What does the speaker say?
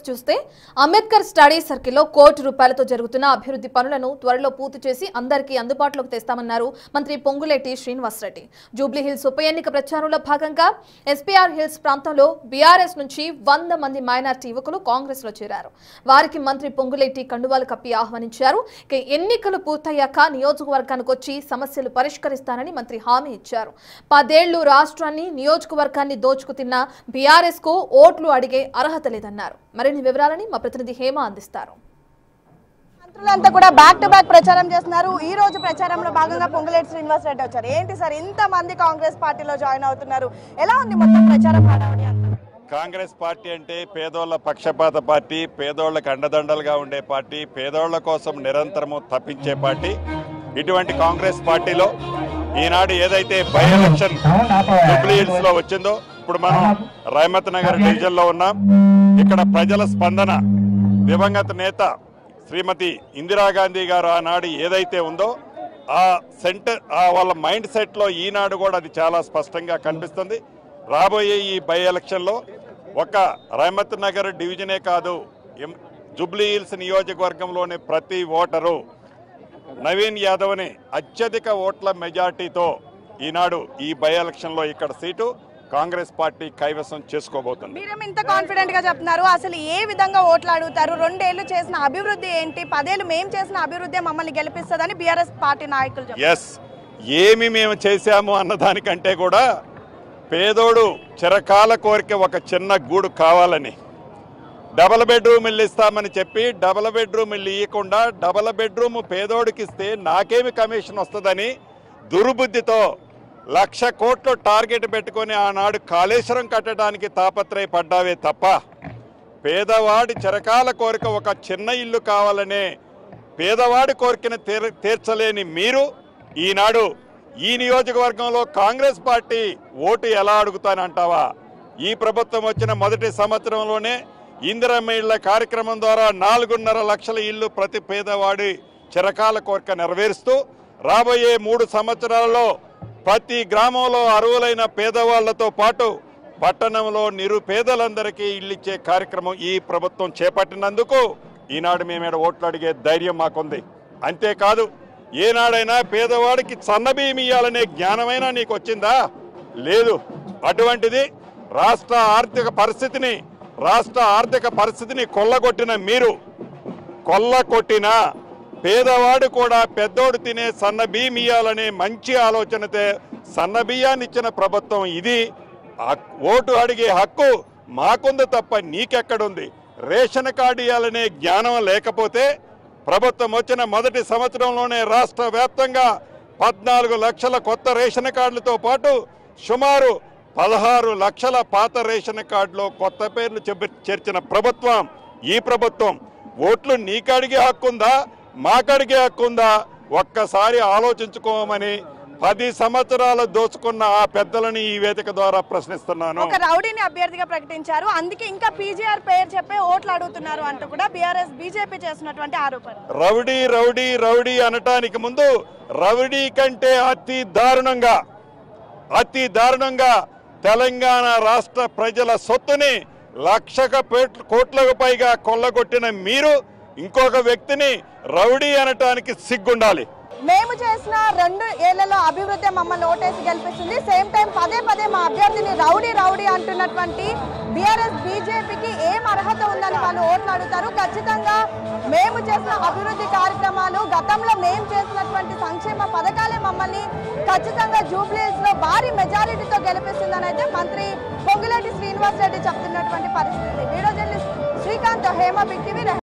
చూస్తే అంబేద్కర్ స్టడీ సర్కిల్లో కోటి రూపాయలతో జరుగుతున్న అభివృద్ధి పనులను త్వరలో పూర్తి చేసి అందరికీ అందుబాటులోకి తెస్తామన్నారు మంత్రి పొంగులేటి శ్రీనివాసరెడ్డి. జూబ్లీ హిల్స్ ఉప ఎన్నిక ప్రచారంలో భాగంగా ఎస్పీఆర్ హిల్స్ ప్రాంతంలో బీఆర్ఎస్ నుంచి 100 మంది మైనార్టీ యువకులు కాంగ్రెస్ లో చేరారు. వారికి మంత్రి పొంగులేటి కండువాలు కప్పి ఆహ్వానించారు. ఎన్నికలు పూర్తయ్యాక నియోజకవర్గానికి వచ్చి సమస్యలు పరిష్కరిస్తానని మంత్రి హామీ ఇచ్చారు. 10 ఏళ్లు రాష్ట్రాన్ని నియోజకవర్గాన్ని దోచుకుతిన్న బీఆర్ఎస్ కు ఓట్లు అడిగే అర్హత లేదన్నారు. మరిన్ని వివరాలని మా ప్రతినిధి హేమ అందిస్తారు. మంత్రులంతా కూడా బ్యాక్ టు బ్యాక్ ప్రచారం చేస్తున్నారు. ఈ రోజు ప్రచారంలో భాగంగా పొంగులేటి శ్రీనివాసరెడ్డి వచ్చారు. ఏంటి సార్ ఇంత మంది కాంగ్రెస్ పార్టీలో జాయిన్ అవుతున్నారు, ఎలా ఉంది మొత్తం ప్రచారం? కాంగ్రెస్ పార్టీ అంటే పేదోళ్ల పక్షపాత పార్టీ, పేదోళ్లకు అండదండలుగా ఉండే పార్టీ, పేదోళ్ల కోసం నిరంతరము తప్పించే పార్టీ. ఇటువంటి కాంగ్రెస్ పార్టీలో ఈనాడు ఏదైతే బై ఎలక్షన్ జూబ్లీ హిల్స్ లో వచ్చిందో, ఇప్పుడు మనం రహమత్ నగర్ డివిజన్ లో ఉన్నాం. ఇక్కడ ప్రజల స్పందన, దివంగత నేత శ్రీమతి ఇందిరాగాంధీ గారు ఆనాడు ఏదైతే ఉందో ఆ సెంటర్, వాళ్ళ మైండ్ సెట్ లో ఈనాడు కూడా అది చాలా స్పష్టంగా కనిపిస్తుంది. రాబోయే ఈ బై ఎలక్షన్ లో ఒక రహమత్ నగర్ డివిజనే కాదు, జూబ్లీ హిల్స్ నియోజకవర్గంలోని ప్రతి ఓటరు నవీన్ యాదవ్ని అత్యధిక ఓట్ల మెజార్టీతో ఈనాడు ఈ బై ఎలక్షన్ లో ఇక్కడ సీటు కాంగ్రెస్ పార్టీ కైవసం చేసుకోబోతుంది. మీరేం ఇంత కాన్ఫిడెంట్ గా చెప్తున్నారు? అసలు ఏ విధంగా ఓట్లు అడుగుతారు? 2 ఏళ్లు చేసిన అభివృద్ధి ఏంటి? 10 ఏళ్లు మేము చేసిన అభివృద్ధి మమ్మల్ని గెలిపిస్తుందని బీఆర్ఎస్ పార్టీ నాయకులు చెప్తున్నారు. ఎస్, ఏమి మేము చేశాము అన్నదానికంటే కూడా పేదోడు చిరకాల కోరిక ఒక చిన్న గూడు కావాలని, డబల్ బెడ్రూమ్ ఇల్లు ఇస్తామని చెప్పి డబల్ బెడ్రూమ్ ఇల్లు ఇవ్వకుండా డబల్ బెడ్రూమ్ పేదోడికి ఇస్తే నాకేమి కమిషన్ వస్తుందని దుర్బుద్ధితో 1,00,000 కోట్లు టార్గెట్ పెట్టుకొని ఆనాడు కాళేశ్వరం కట్టడానికి తాపత్రయపడ్డావే తప్ప పేదవాడి చిరకాల కోరిక ఒక చిన్న ఇల్లు కావాలనే పేదవాడి కోరికను తీర్చలేని మీరు ఈనాడు ఈ నియోజకవర్గంలో కాంగ్రెస్ పార్టీ ఓటు ఎలా అడుగుతానంటావా? ఈ ప్రభుత్వం వచ్చిన మొదటి సంవత్సరంలోనే ఇందిరమ్మ ఇళ్ల కార్యక్రమం ద్వారా 4.5 లక్షల ఇల్లు ప్రతి పేదవాడి చిరకాల కోరిక నెరవేరుస్తూ రాబోయే 3 సంవత్సరాలలో ప్రతి గ్రామంలో అర్హులైన పేదవాళ్లతో పాటు పట్టణంలో నిరుపేదలందరికీ ఇల్లిచ్చే కార్యక్రమం ఈ ప్రభుత్వం చేపట్టినందుకు ఈనాడు మేము ఓట్లు అడిగే ధైర్యం మాకుంది. అంతేకాదు, ఏనాడైనా పేదవాడికి సన్నబియ్యం ఇయ్యాలనే జ్ఞానమైనా నీకు వచ్చిందా? లేదు. అటువంటిది రాష్ట్ర ఆర్థిక పరిస్థితిని కొల్లగొట్టిన మీరు, కొల్లగొట్టిన పేదవాడు కూడా పెద్దోడు తినే సన్నబియ్యం ఇయ్యాలనే మంచి ఆలోచనతో సన్నబియ్యాన్ని ఇచ్చిన ప్రభుత్వం ఇది. ఓటు అడిగే హక్కు మాకుంది తప్ప నీకెక్కడుంది? రేషన్ కార్డు ఇవ్వాలనే జ్ఞానం లేకపోతే ప్రభుత్వం వచ్చిన మొదటి సంవత్సరంలోనే రాష్ట్ర వ్యాప్తంగా 14 లక్షల కొత్త రేషన్ కార్డులతో పాటు సుమారు 16 లక్షల పాత రేషన్ కార్డులో కొత్త పేర్లు చేర్చిన ప్రభుత్వం ఈ ప్రభుత్వం. ఓట్లు నీకడిగే హక్కుందా, మాకడిగే హక్కుందా? ఒక్కసారి ఆలోచించుకోమని 10 సంవత్సరాలు దోచుకున్న ఆ పెద్దలని ఈ వేదిక ద్వారా ప్రశ్నిస్తున్నాను. ఒక రౌడీని అభ్యర్థిగా ప్రకటించారు, అందుకే ఇంకా పీజీఆర్ పేరు చెప్పే ఓట్లు అడుగుతున్నారు అంటూ కూడా బీఆర్ఎస్ బీజేపీ చేస్తున్నటువంటి ఆరోపణ. రౌడీ రౌడీ రౌడీ అనటానికి ముందు రౌడీ కంటే అతి దారుణంగా తెలంగాణ రాష్ట్ర ప్రజల సొత్తుని 1,00,000 కోట్లకు పైగా కొల్లగొట్టిన మీరు ఇంకొక వ్యక్తిని రౌడీ అనటానికి సిగ్గుండాలి. మేము చేసిన 2 ఏళ్లలో అభివృద్ధి మమ్మల్ని ఓటేసి గెలిపిస్తుంది. సేమ్ టైం పదే మా అభ్యర్థిని రౌడీ అంటున్నటువంటి బీఆర్ఎస్ బీజేపీకి ఏం అర్హత ఉందని వాళ్ళు ఓట్లు అడుగుతారు. ఖచ్చితంగా మేము చేసిన అభివృద్ధి కార్యక్రమాలు, గతంలో మేము చేసినటువంటి సంక్షేమ పథకాలే మమ్మల్ని ఖచ్చితంగా జూబ్లీ హిల్స్ లో భారీ మెజారిటీతో గెలిపిస్తుందని అయితే మంత్రి పొంగులేటి శ్రీనివాసరెడ్డి చెప్తున్నటువంటి పరిస్థితి. Video journalist Srikanth, Hema, big TV.